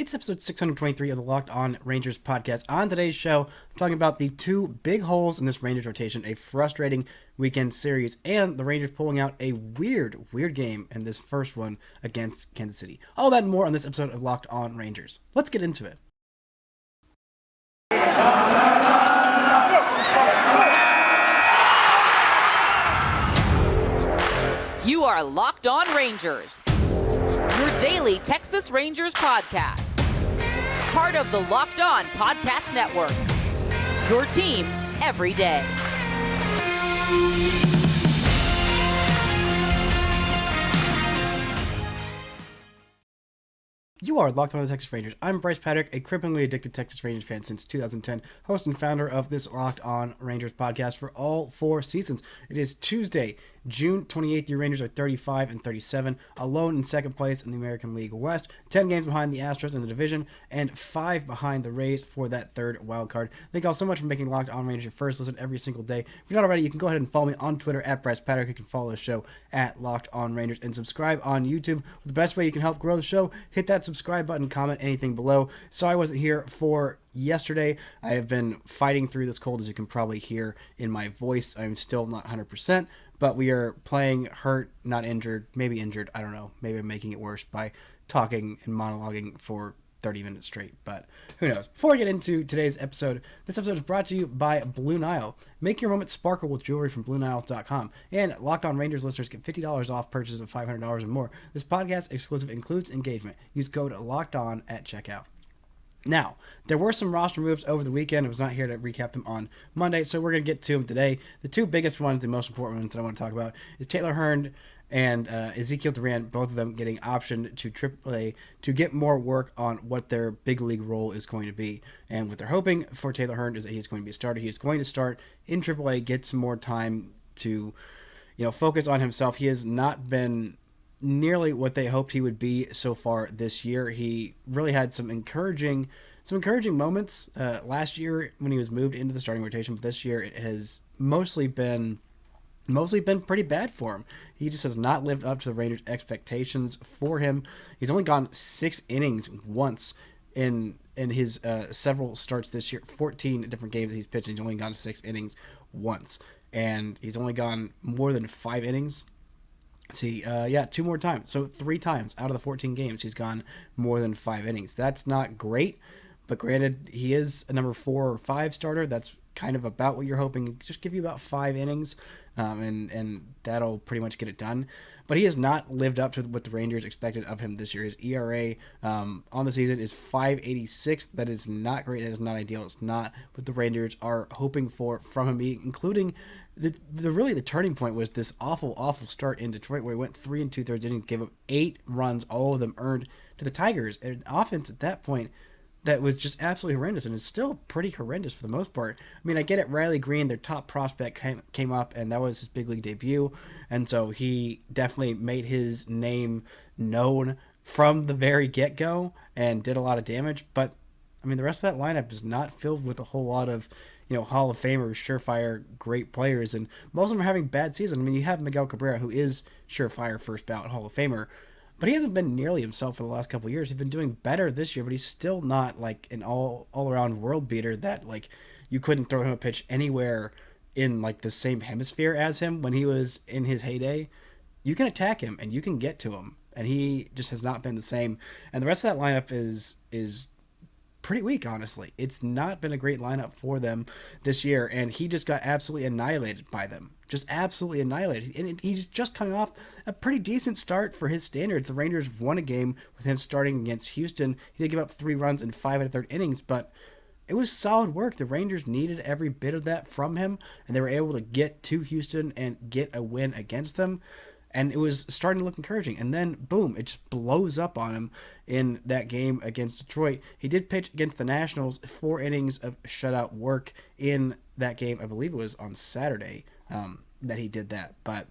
It's episode 623 of the Locked On Rangers podcast. On today's show, I'm talking about the two big holes in this Rangers rotation, a frustrating weekend series, and the Rangers pulling out a weird game in this first one against Kansas City. All that and more on this episode of Locked On Rangers. Let's get into it. You are Locked On Rangers, your daily Texas Rangers podcast. Part of the Locked On Podcast Network, your team every day. You are Locked On the Texas Rangers. I'm Bryce Patrick, a cripplingly addicted Texas Rangers fan since 2010, host and founder of this Locked On Rangers podcast for all 4 seasons. It is Tuesday, June 28th. The Rangers are 35-37, alone in second place in the American League West, 10 games behind the Astros in the division, and 5 behind the Rays for that third wild card. Thank you all so much for making Locked On Rangers your first listen every single day. If you're not already, you can go ahead and follow me on Twitter at Bryce Patrick. You can follow the show at Locked On Rangers and subscribe on YouTube. The best way you can help grow the show, hit that subscribe button, comment anything below. Sorry I wasn't here for yesterday. I have been fighting through this cold, as you can probably hear in my voice. I'm still not 100%, but we are playing hurt, not injured, maybe injured. I don't know. Maybe I'm making it worse by talking and monologuing for 30 minutes straight, but who knows. Before we get into today's episode, this episode is brought to you by Blue Nile. Make your moment sparkle with jewelry from BlueNile.com. And Locked On Rangers listeners get $50 off purchases of $500 or more. This podcast exclusive includes engagement. Use code LOCKEDON at checkout. Now, there were some roster moves over the weekend. I was not here to recap them on Monday, so we're going to get to them today. The two biggest ones, the most important ones that I want to talk about, is Taylor Hearn and Ezekiel Duran, both of them getting optioned to AAA to get more work on what their big league role is going to be. And what they're hoping for Taylor Hearn is that he's going to be a starter. He's going to start in AAA, get some more time to, focus on himself. He has not been nearly what they hoped he would be so far this year. He really had some encouraging moments last year when he was moved into the starting rotation, but this year it has mostly been pretty bad for him. He just has not lived up to the Rangers' expectations for him. He's only gone 6 innings once in his several starts this year. 14 different games that he's pitched, and he's only gone 6 innings once. And he's only gone more than 5 innings. See, 2 more times. So 3 times out of the 14 games, he's gone more than 5 innings. That's not great, but granted, he is a number 4 or 5 starter. That's kind of about what you're hoping. Just give you about 5 innings, and that'll pretty much get it done. But he has not lived up to what the Rangers expected of him this year. His ERA on the season is .586. That is not great. That is not ideal. It's not what the Rangers are hoping for from him, including the turning point was this awful start in Detroit, where he went 3 2/3 innings, gave up 8 runs, all of them earned to the Tigers. And an offense at that point that was just absolutely horrendous, and is still pretty horrendous for the most part. I mean, I get it, Riley Green, their top prospect, came up, and that was his big league debut, and so he definitely made his name known from the very get-go and did a lot of damage. But, I mean, the rest of that lineup is not filled with a whole lot of, Hall of Famers, surefire, great players, and most of them are having bad seasons. I mean, you have Miguel Cabrera, who is surefire first ballot Hall of Famer, but he hasn't been nearly himself for the last couple of years. He's been doing better this year, but he's still not like an all-around world beater that like you couldn't throw him a pitch anywhere in like the same hemisphere as him when he was in his heyday. You can attack him and you can get to him, and he just has not been the same. And the rest of that lineup is pretty weak, honestly. It's not been a great lineup for them this year, and he just got absolutely annihilated by them. Just absolutely annihilated. And he's just coming off a pretty decent start for his standards. The Rangers won a game with him starting against Houston. He did give up 3 runs in 5 1/3 innings, but it was solid work. The Rangers needed every bit of that from him, and they were able to get to Houston and get a win against them. And it was starting to look encouraging. And then, boom, it just blows up on him in that game against Detroit. He did pitch against the Nationals, 4 innings of shutout work in that game. I believe it was on Saturday that he did that. But,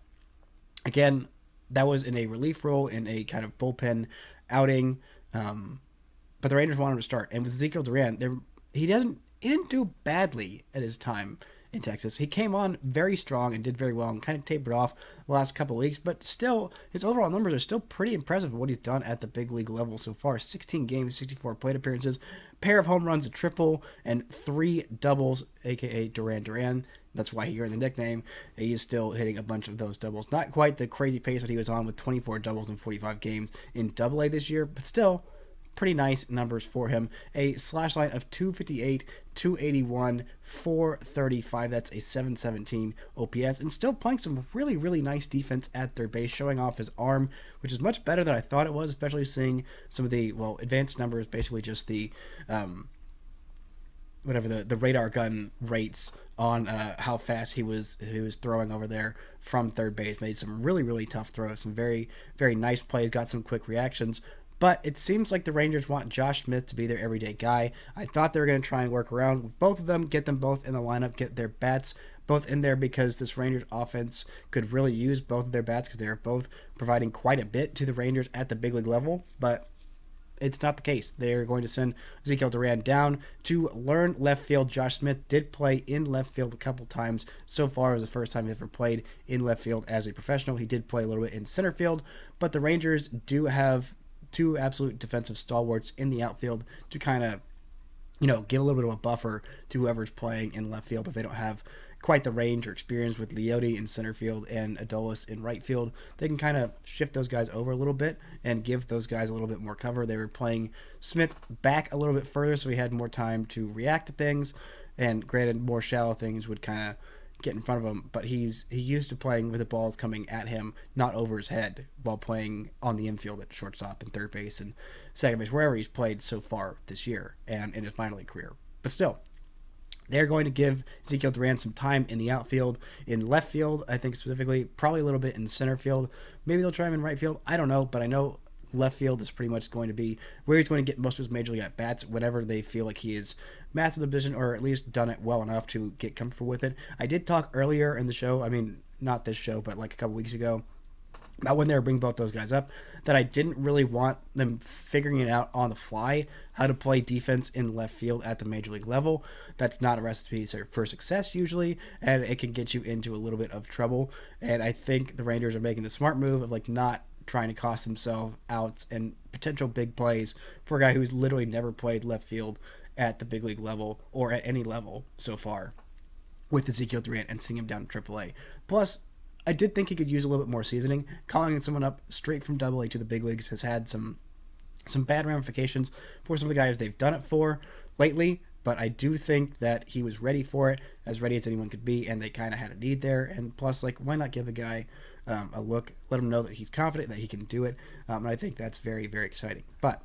again, that was in a relief role, in a kind of bullpen outing. But the Rangers wanted him to start. And with Ezekiel Duran, he didn't do badly at his time in Texas. He came on very strong and did very well and kind of tapered off the last couple of weeks, but still, his overall numbers are still pretty impressive for what he's done at the big league level so far. 16 games, 64 plate appearances, pair of home runs, a triple, and 3 doubles, aka Duran. That's why he earned the nickname. He is still hitting a bunch of those doubles. Not quite the crazy pace that he was on with 24 doubles in 45 games in AA this year, but still pretty nice numbers for him. A slash line of 258, 281, 435. That's a 717 OPS, and still playing some really, really nice defense at third base, showing off his arm, which is much better than I thought it was, especially seeing some of the, advanced numbers, basically just the the radar gun rates on how fast he was throwing over there from third base. Made some really, really tough throws, some very, very nice plays, got some quick reactions. But it seems like the Rangers want Josh Smith to be their everyday guy. I thought they were going to try and work around with both of them, get them both in the lineup, get their bats both in there, because this Rangers offense could really use both of their bats because they're both providing quite a bit to the Rangers at the big league level. But it's not the case. They're going to send Ezekiel Duran down to learn left field. Josh Smith did play in left field a couple times so far. It was the first time he ever played in left field as a professional. He did play a little bit in center field, but the Rangers do have 2 absolute defensive stalwarts in the outfield to kind of, give a little bit of a buffer to whoever's playing in left field if they don't have quite the range or experience with Leote in center field and Adolis in right field. They can kind of shift those guys over a little bit and give those guys a little bit more cover. They were playing Smith back a little bit further, so he had more time to react to things, and granted, more shallow things would kind of get in front of him, but he used to playing with the balls coming at him, not over his head, while playing on the infield at shortstop and third base and second base, wherever he's played so far this year and in his minor league career. But still, they're going to give Ezekiel Duran some time in the outfield, in left field, I think specifically, probably a little bit in center field. Maybe they'll try him in right field. I don't know, but I know left field is pretty much going to be where he's going to get most of his major league at bats whenever they feel like he is mastered the position, or at least done it well enough to get comfortable with it. I did talk earlier in the show, not this show, but like a couple weeks ago, about when they were bringing both those guys up, that I didn't really want them figuring it out on the fly, how to play defense in left field at the major league level. That's not a recipe for success usually, and it can get you into a little bit of trouble. And I think the Rangers are making the smart move of not trying to cost themselves outs and potential big plays for a guy who's literally never played left field at the big league level or at any level so far with Ezekiel Duran, and seeing him down to AAA. Plus, I did think he could use a little bit more seasoning. Calling someone up straight from AA to the big leagues has had some bad ramifications for some of the guys they've done it for lately, but I do think that he was ready for it, as ready as anyone could be, and they kind of had a need there. And plus, why not give the guy a look, let him know that he's confident, that he can do it, and I think that's very, very exciting. But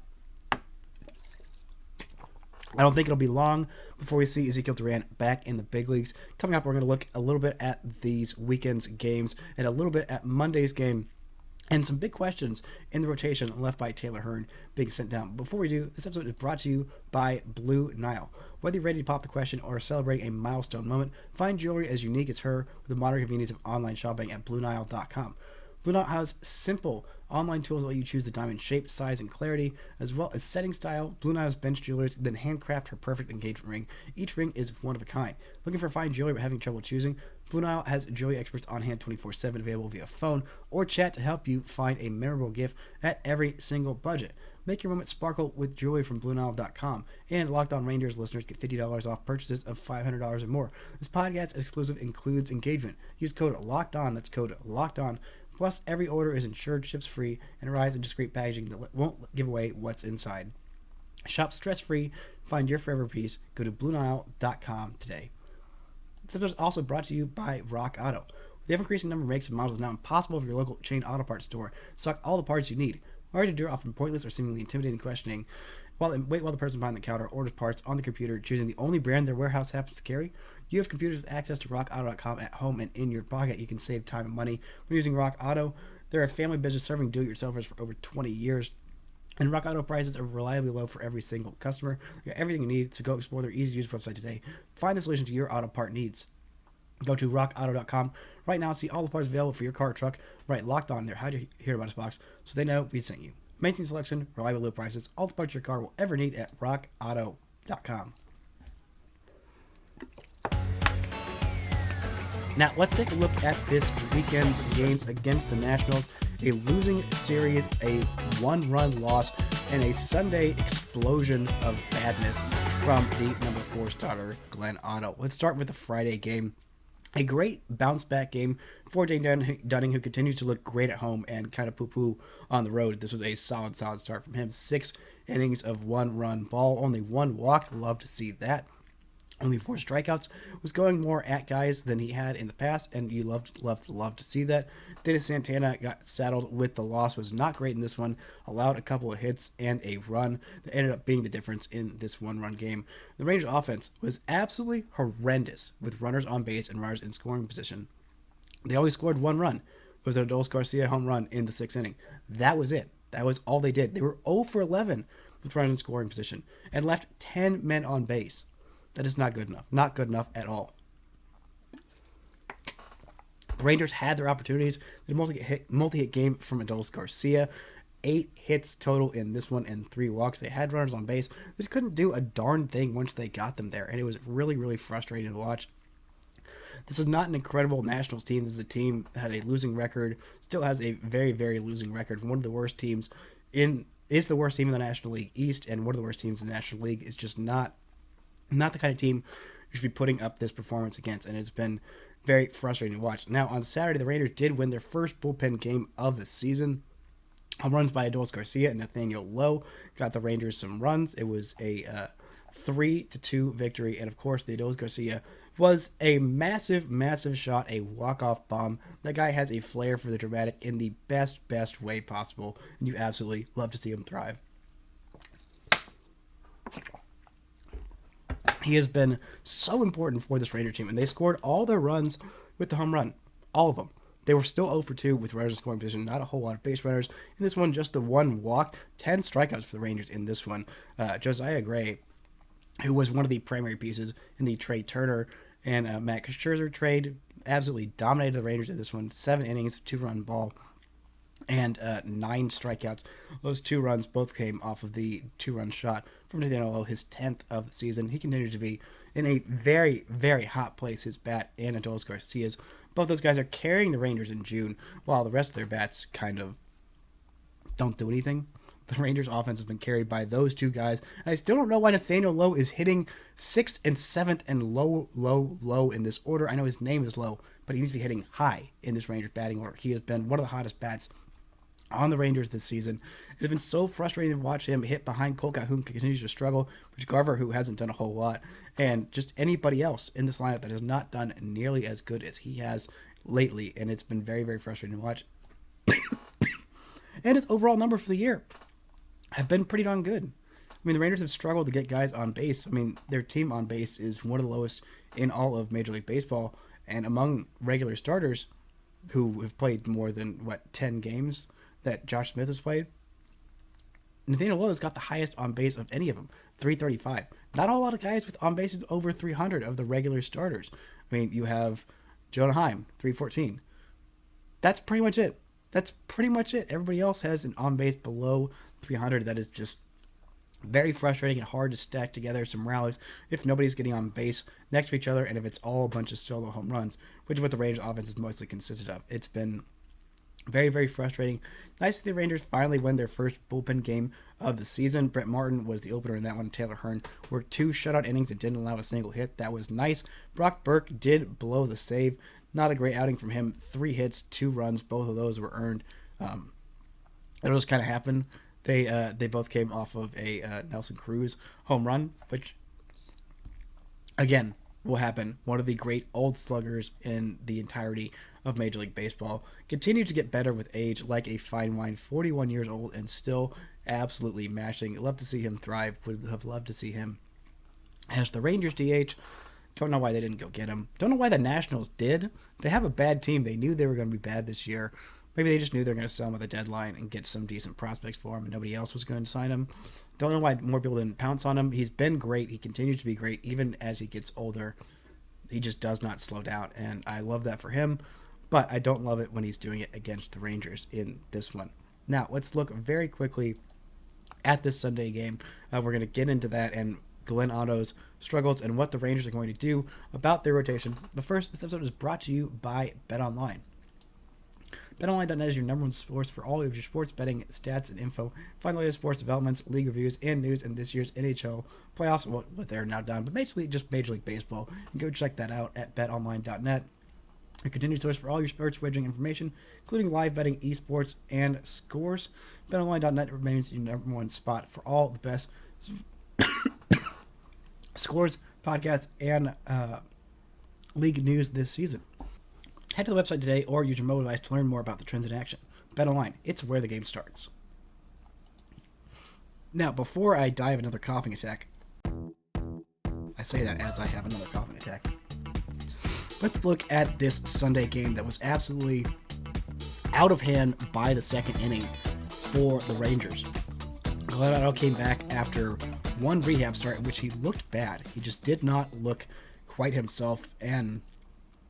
I don't think it'll be long before we see Ezekiel Duran back in the big leagues. Coming up, we're going to look a little bit at these weekend's games and a little bit at Monday's game, and some big questions in the rotation left by Taylor Hearn being sent down. Before we do, this episode is brought to you by Blue Nile. Whether you're ready to pop the question or celebrating a milestone moment, find jewelry as unique as her with the modern convenience of online shopping at BlueNile.com. Blue Nile has simple online tools that let you choose the diamond shape, size, and clarity, as well as setting style. Blue Nile's bench jewelers then handcraft her perfect engagement ring. Each ring is one of a kind. Looking for fine jewelry but having trouble choosing? Blue Nile has jewelry experts on hand 24/7, available via phone or chat to help you find a memorable gift at every single budget. Make your moment sparkle with jewelry from BlueNile.com. And Locked On Rangers listeners get $50 off purchases of $500 or more. This podcast exclusive includes engagement. Use code LOCKEDON, that's code LOCKEDON. Plus, every order is insured, ships free, and arrives in discreet packaging that won't give away what's inside. Shop stress-free. Find your forever piece. Go to BlueNile.com today. This episode is also brought to you by Rock Auto. With the ever-increasing number of makes and models, it's now impossible for your local chain auto parts store to stock all the parts you need. Hard to do, often pointless or seemingly intimidating questioning. While the person behind the counter orders parts on the computer, choosing the only brand their warehouse happens to carry. You have computers with access to RockAuto.com at home and in your pocket. You can save time and money when using Rock Auto. They're a family business serving do-it-yourselfers for over 20 years. And Rock Auto prices are reliably low for every single customer. You got everything you need, so go explore their easy-to-use website today. Find the solution to your auto part needs. Go to rockauto.com right now. See all the parts available for your car or truck. Right, Locked On there. How do you hear about us box? So they know we sent you. Amazing selection, reliable low prices, all the parts your car will ever need at rockauto.com. Now, let's take a look at this weekend's games against the Nationals. A losing series, a one-run loss, and a Sunday explosion of badness from the number 4 starter, Glenn Otto. Let's start with the Friday game. A great bounce-back game for Dane Dunning, who continues to look great at home and kind of poo-poo on the road. This was a solid start from him. 6 innings of 1-run ball, only 1 walk. Love to see that. Only 4 strikeouts. Was going more at guys than he had in the past, and you love to see that. Dennis Santana got saddled with the loss, was not great in this one, allowed a couple of hits and a run that ended up being the difference in this 1-run game. The Rangers offense was absolutely horrendous with runners on base and runners in scoring position. They only scored 1 run. It was an Adolis Garcia home run in the 6th inning. That was it. That was all they did. They were 0 for 11 with runners in scoring position and left 10 men on base. That is not good enough. Not good enough at all. The Rangers had their opportunities. The multi-hit game from Adolis Garcia. 8 hits total in this one and 3 walks. They had runners on base. They just couldn't do a darn thing once they got them there. And it was really, really frustrating to watch. This is not an incredible Nationals team. This is a team that had a losing record. Still has a very, very losing record. One of the worst teams is the worst team in the National League East. And one of the worst teams in the National League is just not the kind of team you should be putting up this performance against, and it's been very frustrating to watch. Now, on Saturday, the Rangers did win their first bullpen game of the season. Home runs by Adolis Garcia and Nathaniel Lowe got the Rangers some runs. It was a 3-2 victory, and of course, the Adolis Garcia was a massive, massive shot, a walk-off bomb. That guy has a flair for the dramatic in the best way possible, and you absolutely love to see him thrive. He has been so important for this Ranger team, and they scored all their runs with the home run. All of them. They were still 0 for 2 with runners in scoring position, not a whole lot of base runners. In this one, just the 1 walk, 10 strikeouts for the Rangers in this one. Josiah Gray, who was one of the primary pieces in the Trey Turner and Matt Scherzer trade, absolutely dominated the Rangers in this one. 7 innings, 2-run ball, and 9 strikeouts. Those 2 runs both came off of the 2-run shot from Nathaniel Lowe, his 10th of the season. He continues to be in a very, very hot place, his bat and Adolis Garcia's. Both those guys are carrying the Rangers in June, while the rest of their bats kind of don't do anything. The Rangers offense has been carried by those 2 guys. And I still don't know why Nathaniel Lowe is hitting 6th and 7th and low in this order. I know his name is Lowe, but he needs to be hitting high in this Rangers batting order. He has been one of the hottest bats on the Rangers this season. It has been so frustrating to watch him hit behind Colcott, who continues to struggle, Rich Garver, who hasn't done a whole lot, and just anybody else in this lineup that has not done nearly as good as he has lately, and it's been very, very frustrating to watch. And his overall number for the year have been pretty darn good. I mean, the Rangers have struggled to get guys on base. I mean, their team on base is one of the lowest in all of Major League Baseball, and among regular starters who have played more than, 10 games that Josh Smith has played, Nathaniel Lowe has got the highest on base of any of them, 335. Not a lot of guys with on bases over 300 of the regular starters. I mean, you have Jonah Heim, 314. That's pretty much it. Everybody else has an on base below 300. That is just very frustrating and hard to stack together some rallies if nobody's getting on base next to each other and if it's all a bunch of solo home runs, which is what the Rangers offense is mostly consisted of. It's been very, very frustrating. Nice that the Rangers finally win their first bullpen game of the season. Brett Martin was the opener in that one. Taylor Hearn worked 2 shutout innings and didn't allow a single hit. That was nice. Brock Burke did blow the save. Not a great outing from him. 3 hits, 2 runs. Both of those were earned. It'll just kind of happen. They both came off of a Nelson Cruz home run, which, again, will happen. One of the great old sluggers in the entirety of Major League Baseball. Continued to get better with age, like a fine wine. 41 years old and still absolutely mashing. Love to see him thrive. Would have loved to see him as the Rangers DH. Don't know why they didn't go get him. Don't know why the Nationals did. They have a bad team. They knew they were going to be bad this year. Maybe they just knew they were going to sell him at the deadline and get some decent prospects for him, and nobody else was going to sign him. Don't know why more people didn't pounce on him. He's been great. He continues to be great even as he gets older. He just does not slow down, and I love that for him. But I don't love it when he's doing it against the Rangers in this one. Now, let's look very quickly at this Sunday game. We're going to get into that and Glenn Otto's struggles and what the Rangers are going to do about their rotation. But first, this episode is brought to you by BetOnline. BetOnline.net is your number one source for all of your sports betting stats and info. Find the latest sports developments, league reviews, and news in this year's NHL playoffs, what they're now done, but basically just Major League Baseball. And go check that out at BetOnline.net. Your continued source for all your sports wagering information, including live betting, esports, and scores. BetOnline.net remains your number one spot for all the best scores, podcasts, and league news this season. Head to the website today or use your mobile device to learn more about the trends in action. BetOnline, it's where the game starts. Now, before I die of another coughing attack, I say that as I have another coughing attack, let's look at this Sunday game that was absolutely out of hand by the second inning for the Rangers. Glenn Otto came back after one rehab start in which he looked bad. He just did not look quite himself, and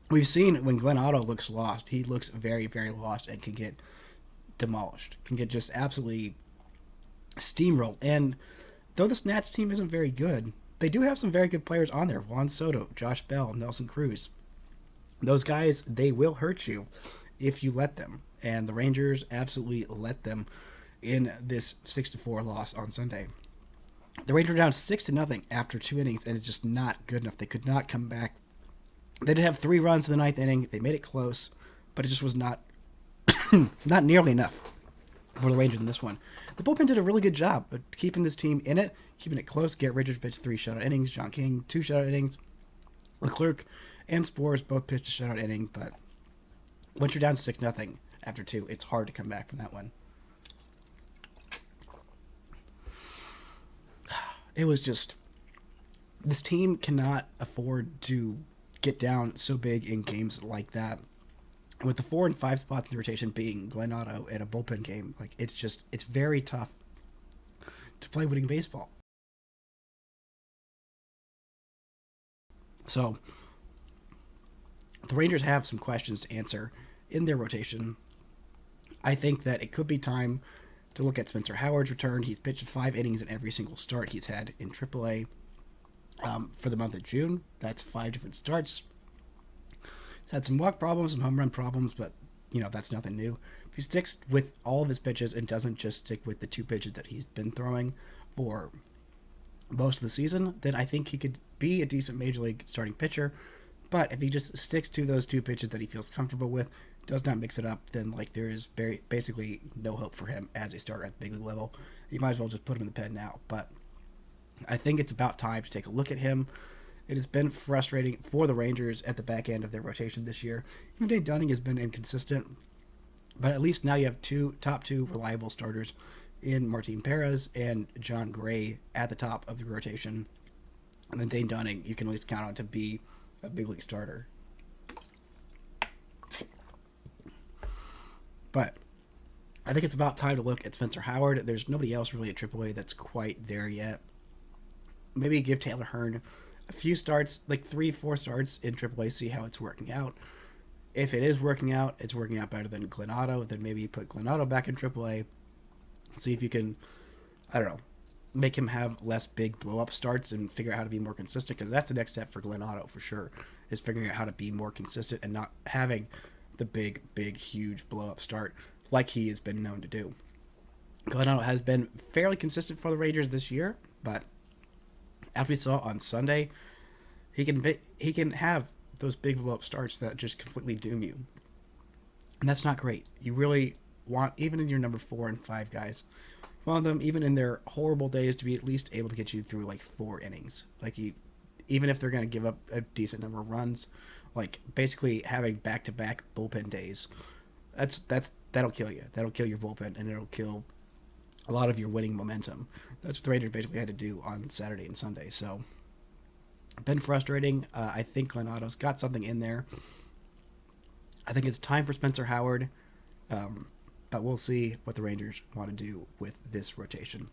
we've seen when Glenn Otto looks lost, he looks very, very lost and can get demolished, can get just absolutely steamrolled. And though the Nats team isn't very good, they do have some very good players on there. Juan Soto, Josh Bell, Nelson Cruz. Those guys, they will hurt you if you let them. And the Rangers absolutely let them in this 6-4 loss on Sunday. The Rangers were down 6-0 after 2 innings, and it's just not good enough. They could not come back. They did have 3 runs in the 9th inning. They made it close, but it just was not not nearly enough for the Rangers in this one. The bullpen did a really good job of keeping this team in it, keeping it close. Garrett Richards pitched 3 shutout innings. John King, 2 shutout innings. Leclerc and Spores both pitched a shutout inning, but once you're down 6-0 after 2, it's hard to come back from that one. It was just, this team cannot afford to get down so big in games like that. With the 4 and 5 spots in the rotation being Glenn Otto in a bullpen game, like it's very tough to play winning baseball. So the Rangers have some questions to answer in their rotation. I think that it could be time to look at Spencer Howard's return. He's pitched 5 innings in every single start he's had in AAA. For the month of June, that's 5 different starts. He's had some walk problems, some home run problems, but, that's nothing new. If he sticks with all of his pitches and doesn't just stick with the 2 pitches that he's been throwing for most of the season, then I think he could be a decent Major League starting pitcher. But if he just sticks to those 2 pitches that he feels comfortable with, does not mix it up, then there is basically no hope for him as a starter at the big league level. You might as well just put him in the pen now. But I think it's about time to take a look at him. It has been frustrating for the Rangers at the back end of their rotation this year. Even Dane Dunning has been inconsistent, but at least now you have top two reliable starters in Martin Perez and John Gray at the top of the rotation. And then Dane Dunning, you can at least count on to be a big league starter. But I think it's about time to look at Spencer Howard. There's nobody else really at AAA that's quite there yet. Maybe give Taylor Hearn a few starts, 3-4 starts in AAA, see how it's working out. If it is working out, it's working out better than Glenn Otto, then maybe put Glenn Otto back in AAA. See if you can, make him have less big blow-up starts and figure out how to be more consistent, because that's the next step for Glenn Otto for sure, is figuring out how to be more consistent and not having the big, huge blow-up start like he has been known to do. Glenn Otto has been fairly consistent for the Rangers this year, but as we saw on Sunday, he can have those big blow-up starts that just completely doom you. And that's not great. You really want, even in your number 4 and 5 guys, want them, even in their horrible days, to be at least able to get you through 4 innings. Even if they're going to give up a decent number of runs, basically having back-to-back bullpen days, that'll kill you. That'll kill your bullpen, and it'll kill a lot of your winning momentum. That's what the Rangers basically had to do on Saturday and Sunday. So, been frustrating. I think Glenn Otto's got something in there. I think it's time for Spencer Howard, but we'll see what the Rangers want to do with this rotation.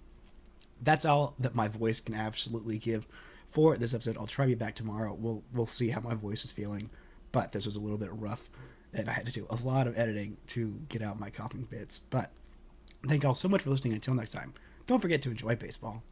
That's all that my voice can absolutely give for this episode. I'll try to be back tomorrow. We'll see how my voice is feeling, but this was a little bit rough, and I had to do a lot of editing to get out my coughing bits. But thank you all so much for listening. Until next time, don't forget to enjoy baseball.